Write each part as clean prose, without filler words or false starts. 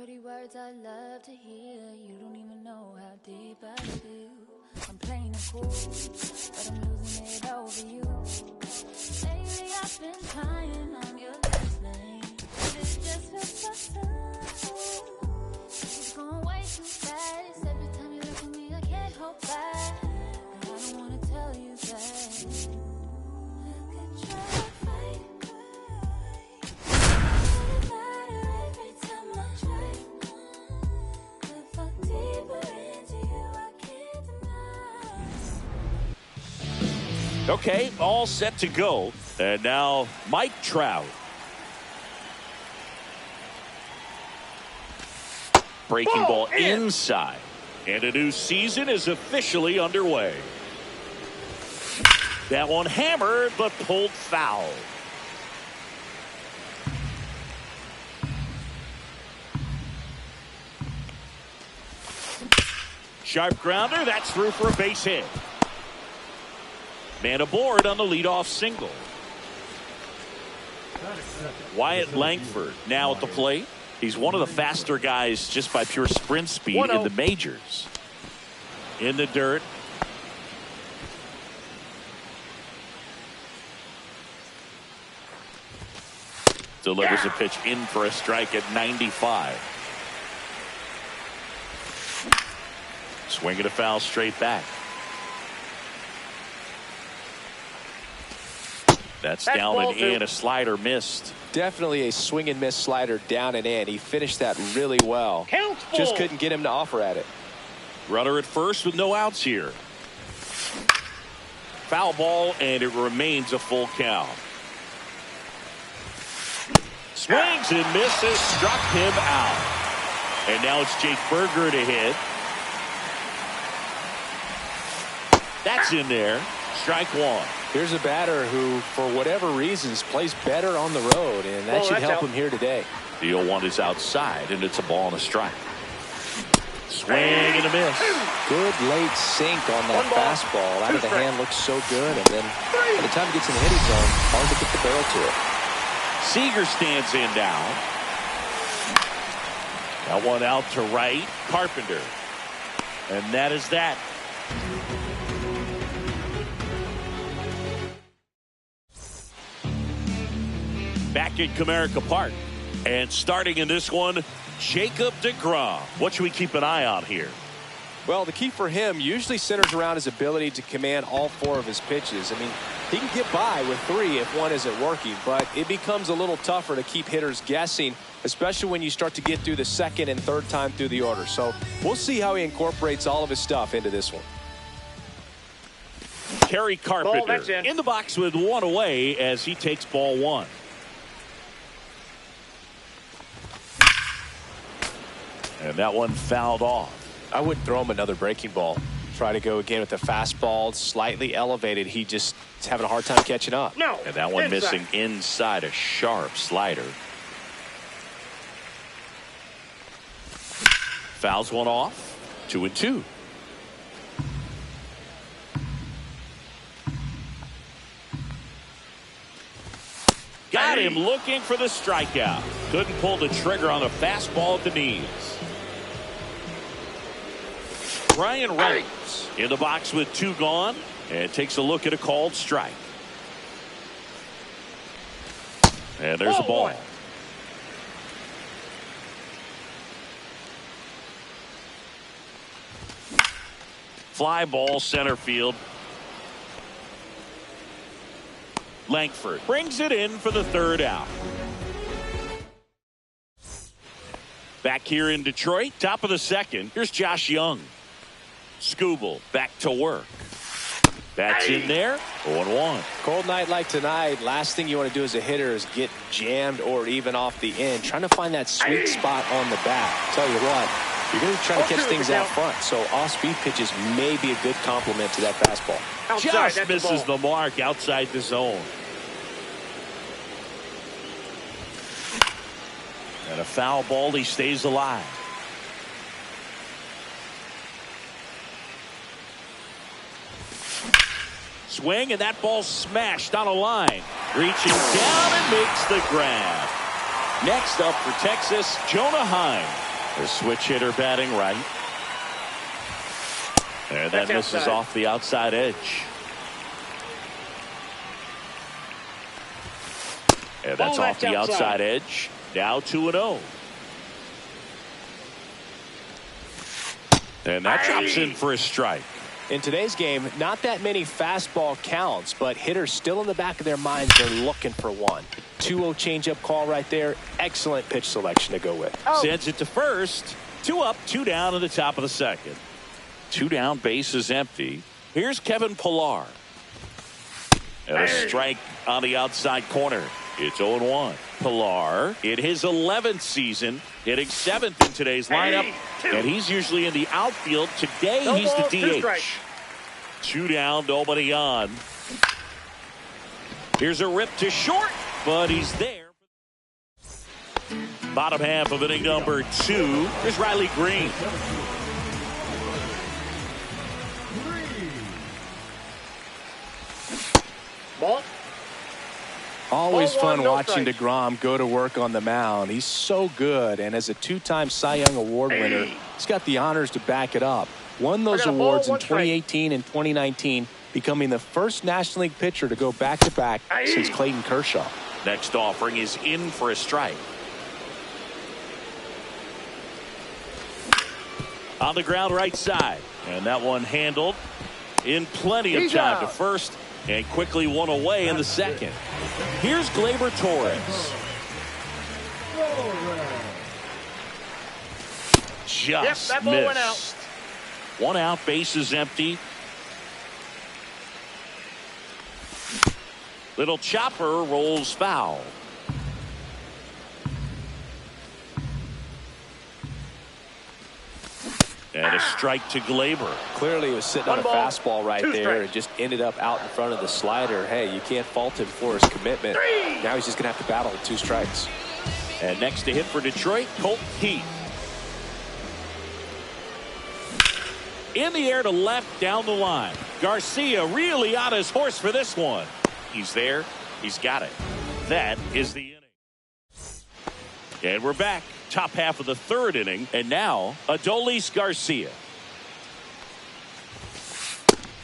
pretty words I love to hear. You don't even know how deep I feel. I'm playing it cool, but I'm losing it over you. Lately I've been trying on your last name, but it just feels so tough. It's going way too fast. Every time you look at me, I can't hold back. But I don't wanna tell you that. I could try to fight. It doesn't matter every time I try. But fuck deeper into you, I can't deny. Okay, all set to go. And now Mike Trout. Breaking ball inside. And a new season is officially underway. That one hammered but pulled foul. Sharp grounder, that's through for a base hit. Man aboard on the leadoff single. Wyatt Langford now at the plate. He's one of the faster guys just by pure sprint speed in the majors. In the dirt. Delivers a pitch in for a strike at 95. Swinging a foul straight back. That's down and in. A slider missed. Definitely a swing and miss slider down and in. He finished that really well. Just couldn't get him to offer at it. Runner at first with no outs here. Foul ball, and it remains a full count. Swings and misses, struck him out. And now it's Jake Berger to hit. That's in there. Strike one. Here's a batter who, for whatever reasons, plays better on the road, and that should help him here today. The 0-1 is outside, and it's a ball and a strike. Swing and a miss. Good late sink on that fastball. Out of the hand looks so good, and then by the time it gets in the hitting zone, hard to get the barrel to it. Seager stands in now. That one out to right. Carpenter. And that is that. Back in Comerica Park. And starting in this one, Jacob deGrom. What should we keep an eye on here? Well, the key for him usually centers around his ability to command all four of his pitches. I mean, he can get by with three if one isn't working, but it becomes a little tougher to keep hitters guessing, especially when you start to get through the second and third time through the order. So we'll see how he incorporates all of his stuff into this one. Kerry Carpenter in the box with one away as he takes ball one. And that one fouled off. I wouldn't throw him another breaking ball. Try to go again with the fastball, slightly elevated. He just is having a hard time catching up. No. And that one missing inside, a sharp slider. Fouls one off. 2-2. Got him looking for the strikeout. Couldn't pull the trigger on the fastball at the knees. Brian Reynolds in the box with two gone and takes a look at a called strike. And there's a ball. Fly ball center field. Langford brings it in for the third out. Back here in Detroit, top of the second. Here's Josh Young. Skubal back to work. That's in there. 0-1. Cold night like tonight, last thing you want to do as a hitter is get jammed or even off the end. Trying to find that sweet spot on the bat. Tell you what, you're going to try to catch things out front. So off-speed pitches may be a good complement to that fastball. Just misses the mark outside the zone. And a foul ball, he stays alive. Swing, and that ball smashed on a line. Reaching down and makes the grab. Next up for Texas, Jonah Heim. The switch hitter batting right. And that misses off the outside edge. And that's off the outside edge. Now 2-0. And that drops in for a strike. In today's game, not that many fastball counts, but hitters still in the back of their minds, they're looking for one. 2-0 changeup call right there. Excellent pitch selection to go with. Sends it to first. 2 up, 2 down in the top of the second. 2 down, base is empty. Here's Kevin Pillar. And a strike on the outside corner. It's 0-1. Pillar in his 11th season, hitting 7th in today's lineup. And he's usually in the outfield. Today he's the DH. 2 down, nobody on. Here's a rip to short, but he's there. Bottom half of inning number 2. Here's Riley Green. Ball. Always fun no watching strikes. DeGrom go to work on the mound. He's so good, and as a 2-time Cy Young Award winner, he's got the honors to back it up. Won those I got a ball, awards in 1 strike. 2018 and 2019, becoming the first National League pitcher to go back-to-back since Clayton Kershaw. Next offering is in for a strike. On the ground right side. And that one handled in plenty of He's time out. to first. And quickly one away in the second. Here's Gleyber Torres. Just that ball missed. went out. 1 out, base is empty. Little chopper rolls foul. And a strike to Gleyber. Clearly he was sitting on a One ball, fastball right 2 there strikes. and just ended up out in front of the slider. Hey, you can't fault him for his commitment. Now he's just going to have to battle with 2 strikes. And next to hit for Detroit, Colt Heath. In the air to left, down the line. Garcia really on his horse for this one. He's there. He's got it. That is the inning. And we're back. Top half of the 3rd inning. And now, Adolis Garcia.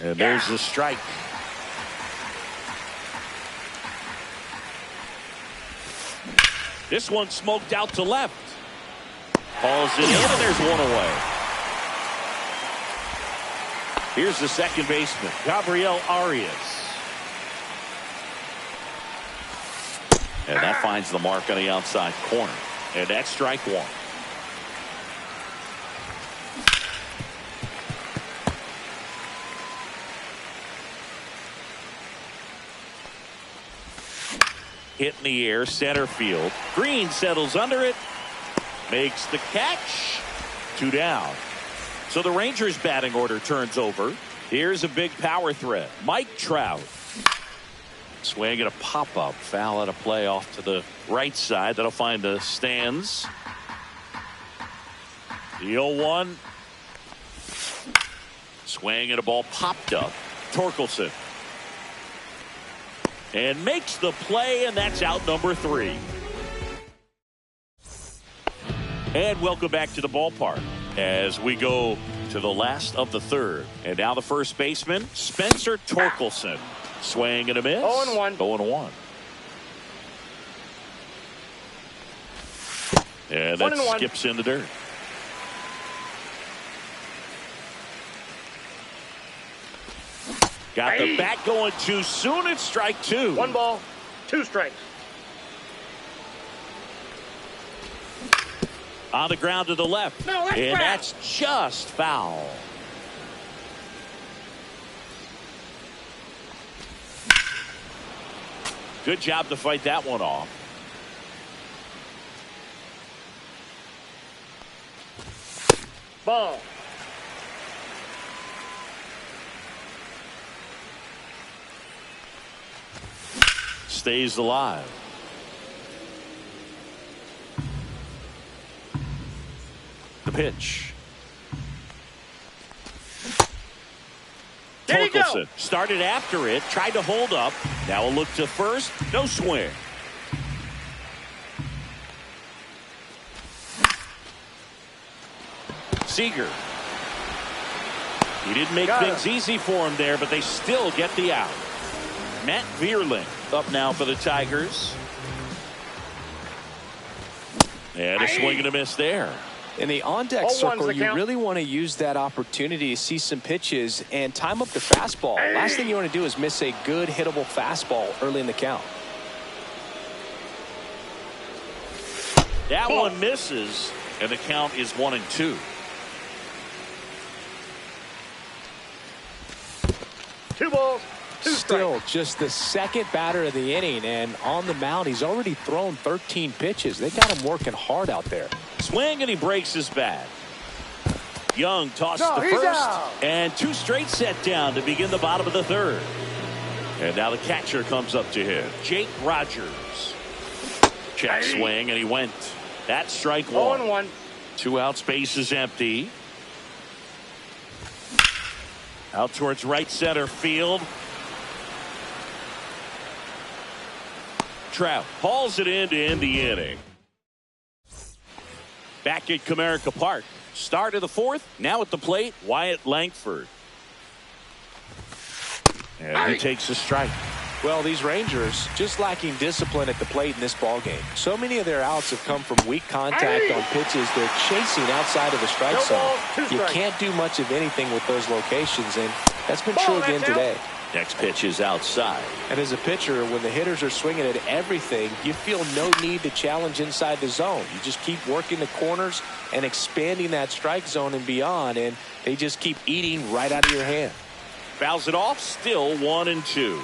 And there's the strike. This one smoked out to left. Hauls it in, and there's one away. Here's the second baseman, Gabriel Arias. And that finds the mark on the outside corner. And that's strike 1. Hit in the air, center field. Green settles under it. Makes the catch. 2 down. So the Rangers batting order turns over. Here's a big power threat. Mike Trout. Swing and a pop-up. Foul at a play off to the right side. That'll find the stands. The 0-1. Swing and a ball popped up. Torkelson. And makes the play, and that's out number 3. And welcome back to the ballpark as we go to the last of the 3rd. And now the first baseman, Spencer Torkelson. Swing and a miss. 0-1. 0-1. And that 1-1. skips in the dirt. Got the bat going too soon. It's strike 2. 1 ball, 2 strikes. On the ground to the left. No, that's and foul. that's just foul. Good job to fight that one off. Ball. Stays alive. The pitch. There you go. Torkelson started after it, tried to hold up. Now a look to first. No swing. Seager. He didn't make things easy for him there, but they still get the out. Matt Vierling up now for the Tigers. And a swing and a miss there. In the on-deck circle, you really want to use that opportunity to see some pitches and time up the fastball. Last thing you want to do is miss a good hittable fastball early in the count. That one misses, and the count is 1-2. Two balls. Still just the second batter of the inning, and on the mound he's already thrown 13 pitches. They got him working hard out there. Swing, and he breaks his bat. Young tosses the first, and 2 straight set down to begin the bottom of the third. And now the catcher comes up to him, Jake Rogers. Check swing, and he went. That's strike 1. 0-1. 2 outs, base is empty. Out towards right center field. Trout hauls it in to end the inning. Back at Comerica Park. Start of the 4th. Now at the plate, Wyatt Langford. And he takes a strike. Well, these Rangers just lacking discipline at the plate in this ballgame. So many of their outs have come from weak contact on pitches they're chasing outside of the strike zone. You can't do much of anything with those locations, and that's been true again today. Next pitch is outside. And as a pitcher, when the hitters are swinging at everything, you feel no need to challenge inside the zone. You just keep working the corners and expanding that strike zone and beyond, and they just keep eating right out of your hand. Fouls it off, still 1-2.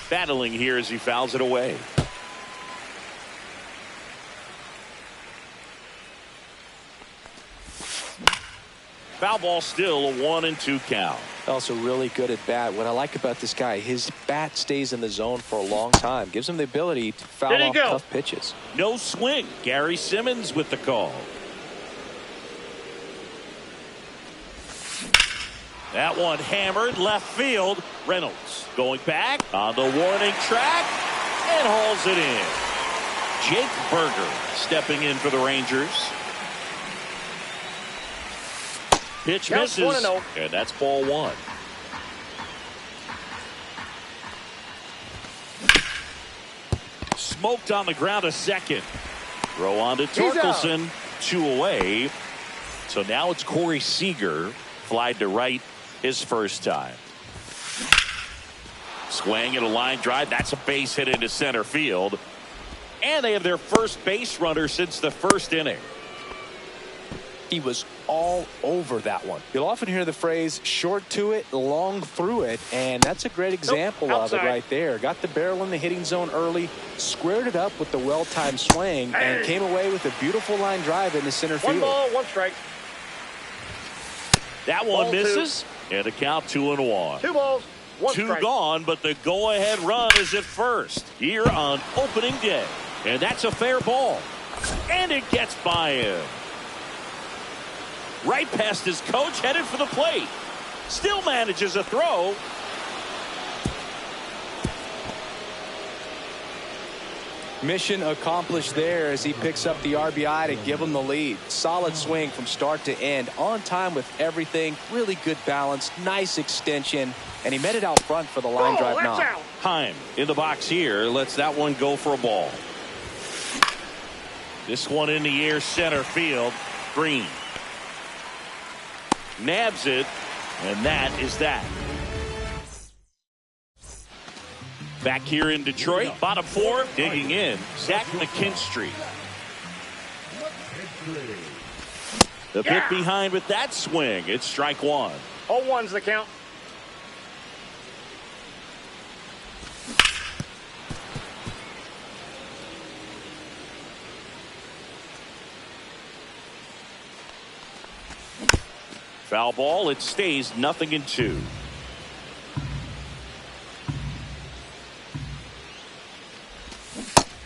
Battling here as he fouls it away. Foul ball, still a 1-2 count. Also really good at bat. What I like about this guy, his bat stays in the zone for a long time. Gives him the ability to foul off tough pitches. No swing. Gary Simmons with the call. That one hammered left field. Reynolds going back on the warning track and hauls it in. Jake Berger stepping in for the Rangers. Pitch misses, 1-0. and that's ball 1. Smoked on the ground a second. Throw on to Torkelson. 2 away. So now it's Corey Seager. Flied to right his first time. Swing and a line drive. That's a base hit into center field. And they have their first base runner since the first inning. He was all over that one. You'll often hear the phrase short to it, long through it, and that's a great example of it right there. Got the barrel in the hitting zone early, squared it up with the well-timed swing, and came away with a beautiful line drive into center field. 1 ball, 1 strike. That one misses, and a count 2-1. 2 balls, 1 strike. 2 gone, but the go-ahead run is at first here on opening day. And that's a fair ball. And it gets by him. Right past his coach, headed for the plate. Still manages a throw. Mission accomplished there as he picks up the RBI to give him the lead. Solid swing from start to end. On time with everything. Really good balance. Nice extension. And he met it out front for the line drive knock. Heim in the box here. Lets that one go for a ball. This one in the air, center field. Green nabs it, and that is that. Back here in Detroit, bottom 4, digging in, Zach McKinstry. The pit behind with that swing. It's strike 1. 0-1's the count. Foul ball. It stays 0-2.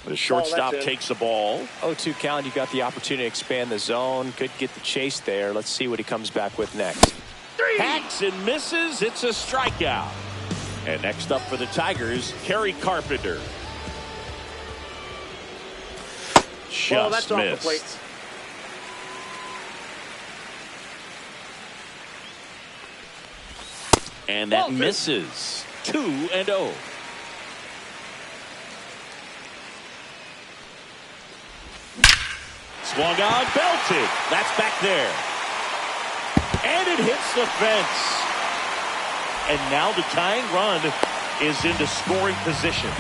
The shortstop takes the ball. 0-2 count. You got the opportunity to expand the zone. Could get the chase there. Let's see what he comes back with next. Hacks and misses. It's a strikeout. And next up for the Tigers, Kerry Carpenter. Well, just that's off the plate. missed. And that Ball two. misses. 2-0. Swung on, belted. That's back there. And it hits the fence. And now the tying run is into scoring position.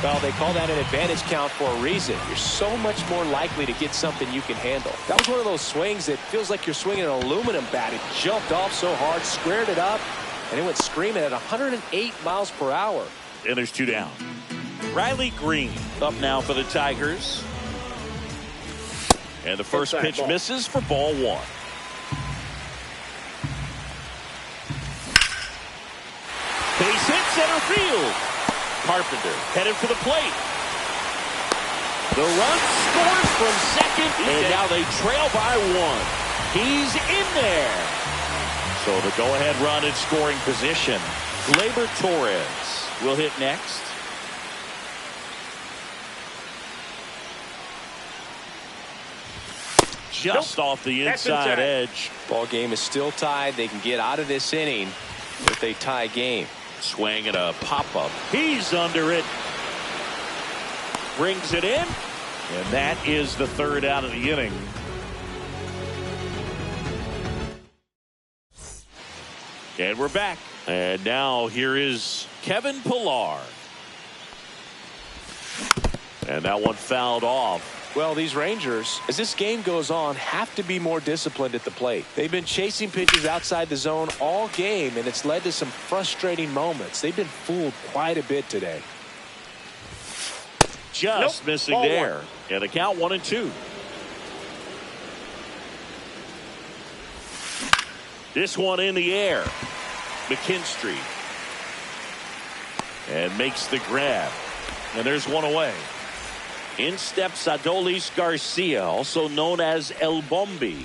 Well, they call that an advantage count for a reason. You're so much more likely to get something you can handle. That was one of those swings that feels like you're swinging an aluminum bat. It jumped off so hard, squared it up, and it went screaming at 108 miles per hour. And there's 2 down. Riley Green up now for the Tigers. And the first pitch misses for ball 1. Base hit center field. Carpenter headed for the plate. The run scores from second, and now they trail by 1. He's in there. So the go-ahead run in scoring position. Gleyber Torres will hit next. Just off the inside edge. Ball game is still tied. They can get out of this inning with a tie game. Swing and a pop-up. He's under it. Brings it in. And that is the 3rd out of the inning. And we're back. And now here is Kevin Pillar. And that one fouled off. Well, these Rangers, as this game goes on, have to be more disciplined at the plate. They've been chasing pitches outside the zone all game, and it's led to some frustrating moments. They've been fooled quite a bit today. Just missing there. And the count 1-2. This one in the air. McKinstry. And makes the grab. And there's one away. In steps Adolis Garcia, also known as El Bombi.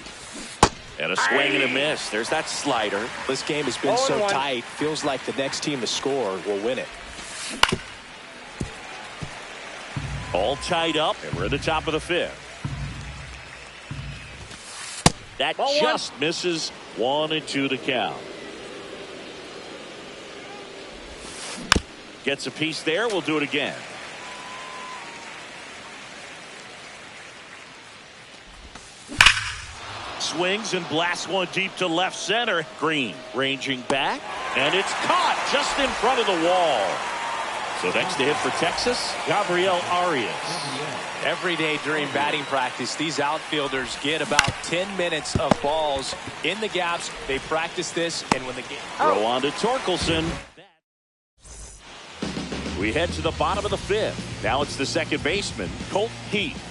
And a swing and a miss. There's that slider. This game has been so tight. Feels like the next team to score will win it. All tied up, and we're at the top of the 5th. That just misses. 1-2 the count. Gets a piece there. We'll do it again. Swings and blasts one deep to left center. Green ranging back, and it's caught just in front of the wall. So next to hit for Texas, Gabriel Arias. Every day during batting practice, these outfielders get about 10 minutes of balls in the gaps. They practice this, and when the game... Throw on to Torkelson. We head to the bottom of the 5th. Now it's the second baseman, Colt Heath.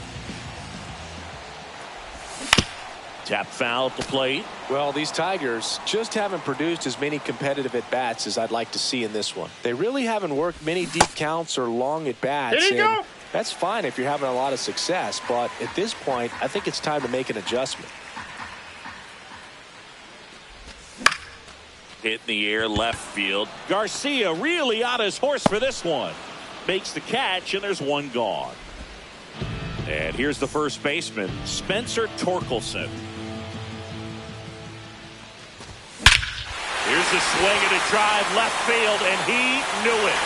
Tap foul at the plate. Well, these Tigers just haven't produced as many competitive at-bats as I'd like to see in this one. They really haven't worked many deep counts or long at-bats. Did he go? That's fine if you're having a lot of success, but at this point, I think it's time to make an adjustment. Hit in the air left field. Garcia really on his horse for this one. Makes the catch, and there's one gone. And here's the first baseman, Spencer Torkelson. Here's a swing and a drive left field, and he knew it.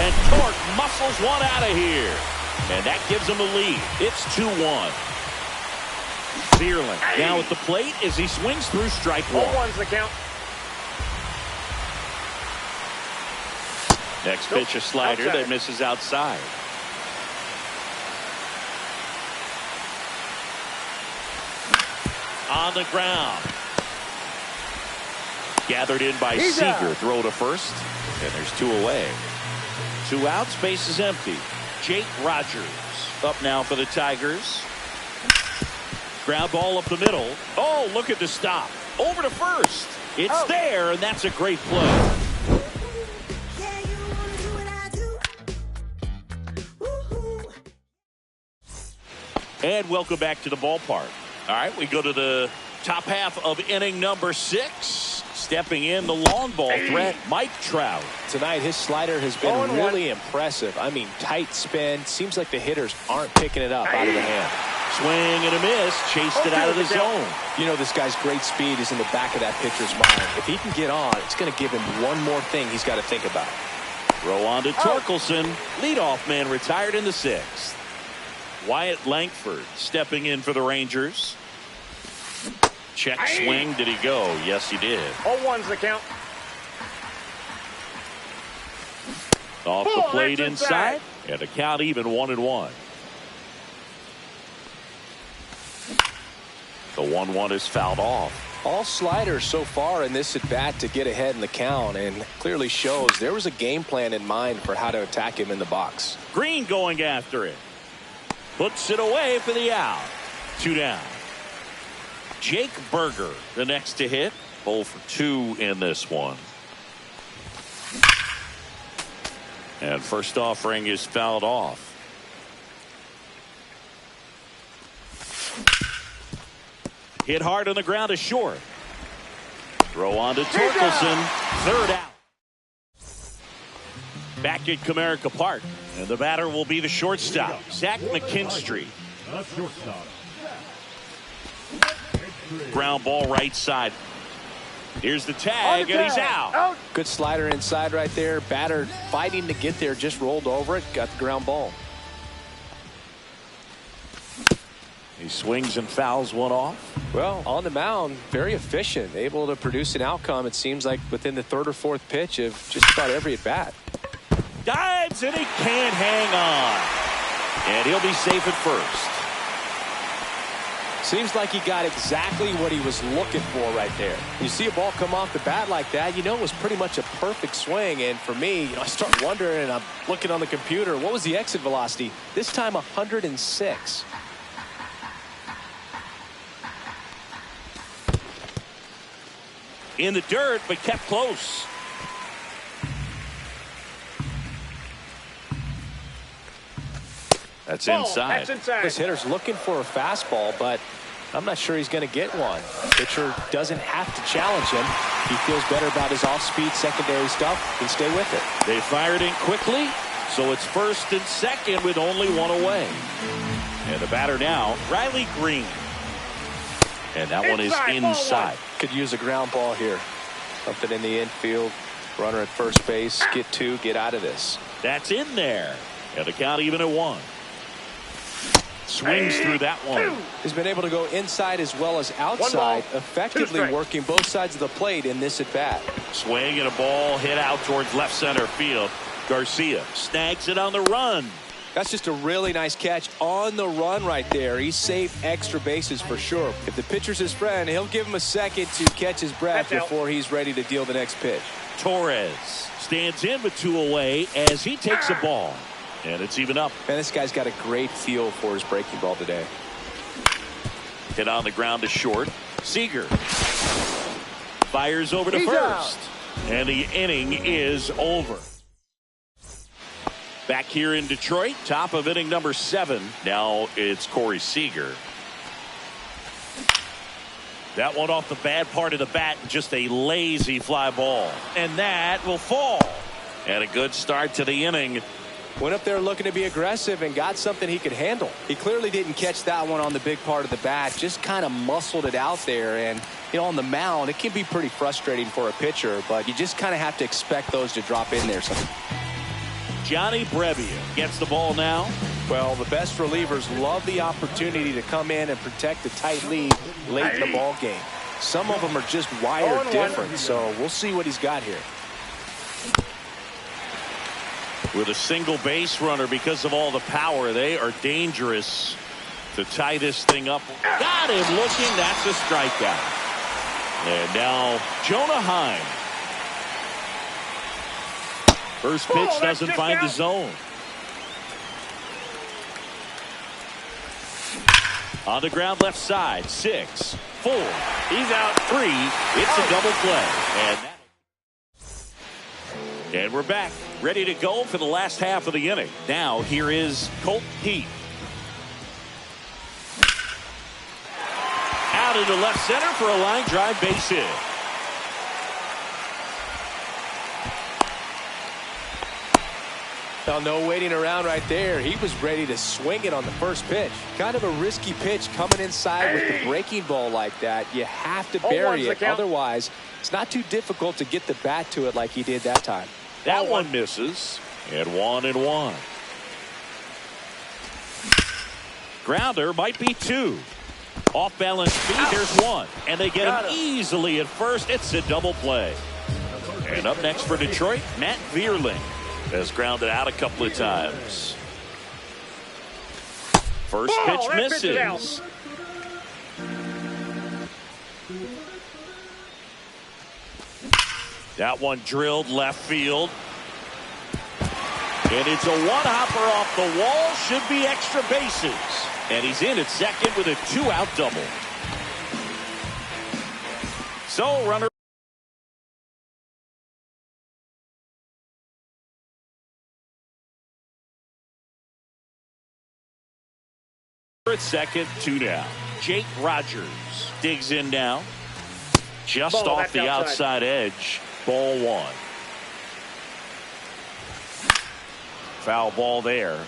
And Tork muscles one out of here. And that gives him a lead. It's 2-1. Searland now at the plate as he swings through strike 1. 0-1's the count. Next pitch, a slider that misses outside. On the ground. Gathered in by Seager. Throw to first. And there's 2 away. 2 outs. Base is empty. Jake Rogers up now for the Tigers. Ground ball up the middle. Oh, look at the stop. Over to first. It's there, and that's a great play. And welcome back to the ballpark. All right, we go to the top half of inning number 6. Stepping in, the long ball threat, Mike Trout. Tonight, his slider has been really impressive. I mean, tight spin. Seems like the hitters aren't picking it up out of the hand. Swing and a miss. Chased it out of the zone. You know, this guy's great speed is in the back of that pitcher's mind. If he can get on, it's going to give him one more thing he's got to think about. Throw on to Torkelson. Leadoff man retired in the 6th. Wyatt Langford stepping in for the Rangers. Check swing. Did he go? Yes, he did. 0-1's the count. Off the plate inside. And the count even 1-1. The 1-1 is fouled off. All sliders so far in this at bat to get ahead in the count, and clearly shows there was a game plan in mind for how to attack him in the box. Green going after it. Puts it away for the out. 2 down. Jake Berger, the next to hit. 0 for 2 in this one. And first offering is fouled off. Hit hard on the ground to short. Throw on to Torkelson. 3rd out. Back at Comerica Park. And the batter will be the shortstop, Zach McKinstry. Ground ball right side. Here's the tag, and he's out. Good slider inside right there. Batter fighting to get there, just rolled over it, got the ground ball. He swings and fouls one off. Well, on the mound, very efficient, able to produce an outcome, it seems like, within the 3rd or 4th pitch of just about every at bat. Dives, and he can't hang on. And he'll be safe at first. Seems like he got exactly what he was looking for right there. You see a ball come off the bat like that, you know it was pretty much a perfect swing. And for me, I start wondering, and I'm looking on the computer, what was the exit velocity? This time 106. In the dirt, but kept close. That's inside. This hitter's looking for a fastball, but I'm not sure he's going to get one. Pitcher doesn't have to challenge him. He feels better about his off-speed secondary stuff. Can stay with it. They fired in quickly, so it's 1st and 2nd with only 1 away. And the batter now, Riley Green. And that one is inside. Could use a ground ball here. Something in the infield. Runner at first base. Get 2. Get out of this. That's in there. And the count even at 1. Swings through that one. He's been able to go inside as well as outside, effectively working both sides of the plate in this at bat. Swing and a ball hit out towards left center field. Garcia snags it on the run. That's just a really nice catch on the run right there. He saved extra bases for sure. If the pitcher's his friend, he'll give him a second to catch his breath before he's ready to deal the next pitch. Torres stands in with 2 away as he takes a ball. And it's even up. Man, this guy's got a great feel for his breaking ball today. Hit on the ground to short. Seager fires over to first. And the inning is over. Back here in Detroit, top of inning number 7. Now it's Corey Seager. That one off the bad part of the bat, just a lazy fly ball. And that will fall. And a good start to the inning. Went up there looking to be aggressive and got something he could handle. He clearly didn't catch that one on the big part of the bat, just kind of muscled it out there. And, you know, on the mound, it can be pretty frustrating for a pitcher, but you just kind of have to expect those to drop in there. Johnny Brevia gets the ball now. Well, the best relievers love the opportunity to come in and protect a tight lead late in the ball game. Some of them are just wired different, so we'll see what he's got here. With a single base runner, because of all the power, they are dangerous to tie this thing up. Got him looking. That's a strikeout. And now Jonah Heim. First pitch doesn't find the zone. On the ground left side. 6, 4. He's out 3. It's a double play. And we're back, ready to go for the last half of the inning. Now here is Colt Heath. Out into left center for a line drive base hit. Well, no waiting around right there. He was ready to swing it on the first pitch. Kind of a risky pitch coming inside with the breaking ball like that. You have to bury it. Otherwise, it's not too difficult to get the bat to it like he did that time. That one misses. And 1-1. Grounder might be 2. Off balance feed, there's 1. And they get him easily at first. It's a double play. And up next for Detroit, Matt Vierling has grounded out a couple of times. First pitch misses. That one drilled left field. And it's a one-hopper off the wall. Should be extra bases. And he's in at second with a 2-out double. So runner at second, 2 down. Jake Rogers digs in now. Just off the outside edge. Ball 1. Foul ball there.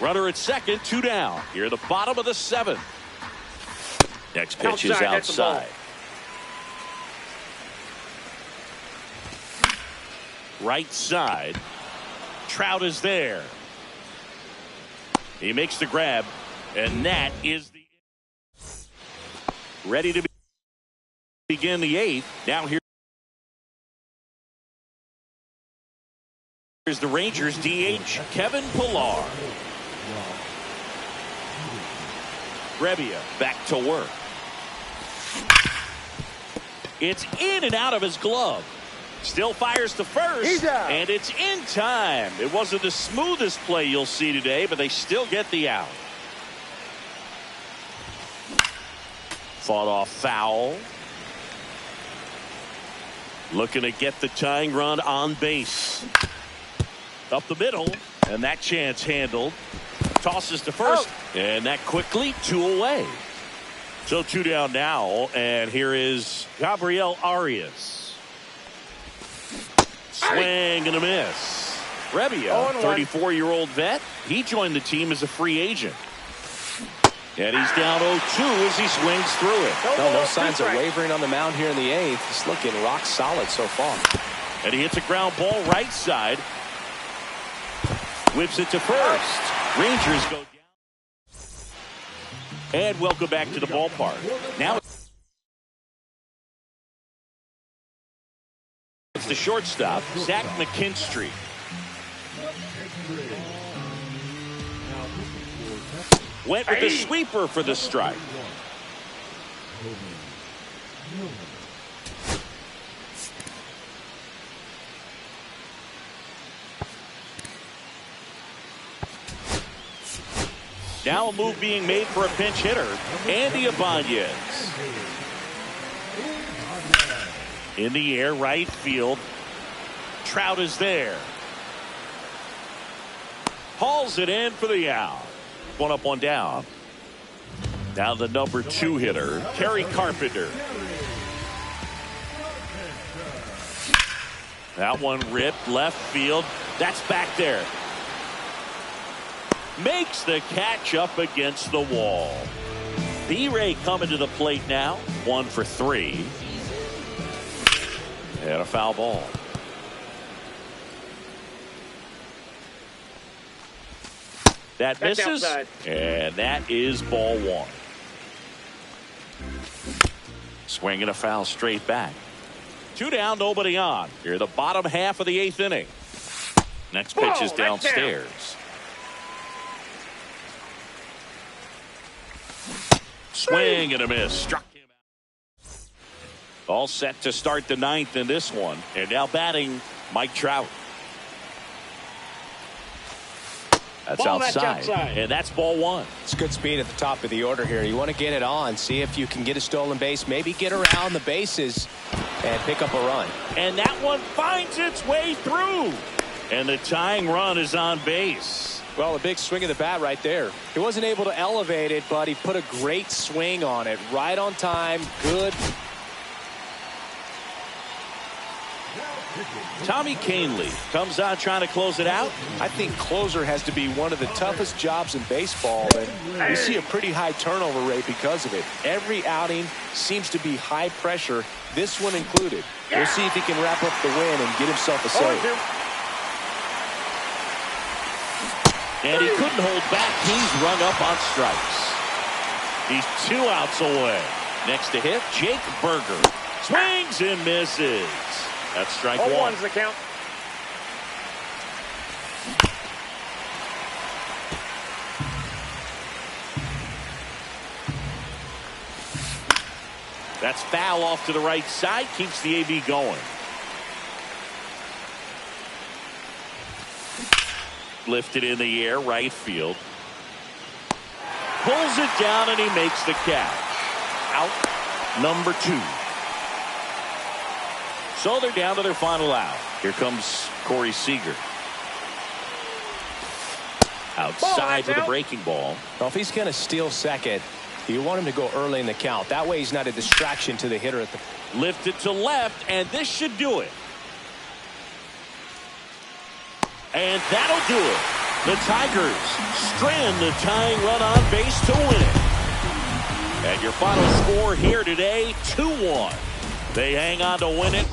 Runner at second, 2 down. Here at the bottom of the 7th. Next pitch is outside. Right side. Trout is there. He makes the grab. And that is the ready to begin the 8th. Now here's the Rangers DH, Kevin Pillar. Rebbia back to work. It's in and out of his glove. Still fires to first. And it's in time. It wasn't the smoothest play you'll see today, but they still get the out. Fought off foul. Looking to get the tying run on base. Up the middle, and that chance handled. Tosses to first, and that quickly 2 away. So 2 down now, and here is Gabriel Arias. Swing and a miss. Rebbia, 34-year-old vet. He joined the team as a free agent. And he's down 0-2 as he swings through it. No signs of wavering on the mound here in the 8th. He's looking rock solid so far. And he hits a ground ball right side. Whips it to first. Rangers go down. And welcome back to the ballpark. Now it's the shortstop, Zach McKinstry. Went with the sweeper for the strike. Now a move being made for a pinch hitter, Andy Ibanez. In the air, right field. Trout is there. Hauls it in for the out. 1 up, 1 down. Now the number 2 hitter, Terry Carpenter. That one ripped left field. That's back there. Makes the catch up against the wall. B-Ray coming to the plate now. 1 for 3. And a foul ball. That misses, and that is ball 1. Swinging a foul straight back. 2 down, nobody on. Here, the bottom half of the 8th inning. Next pitch is downstairs. Swing and a miss. Struck him out. All set to start the 9th in this one. And now batting, Mike Trout. That's outside. And that's ball 1. It's good speed at the top of the order here. You want to get it on, see if you can get a stolen base, maybe get around the bases and pick up a run. And that one finds its way through. And the tying run is on base. Well, a big swing of the bat right there. He wasn't able to elevate it, but he put a great swing on it. Right on time. Good. Tommy Canely comes out trying to close it out. I think closer has to be one of the toughest jobs in baseball, and we see a pretty high turnover rate because of it. Every outing seems to be high pressure, this one included. We'll see if he can wrap up the win and get himself a save. And he couldn't hold back. He's rung up on strikes. He's 2 outs away. Next to hit, Jake Berger. Swings and misses. That's strike 1. 0-1's the count. That's foul off to the right side. Keeps the AB going. Lifted in the air, right field. Pulls it down and he makes the catch. Out number 2. So they're down to their final out. Here comes Corey Seager. Outside with a breaking ball. Well, if he's going to steal second, you want him to go early in the count. That way he's not a distraction to the hitter at the... Lifted to left, and this should do it. And that'll do it. The Tigers strand the tying run on base to win it. And your final score here today, 2-1. They hang on to win it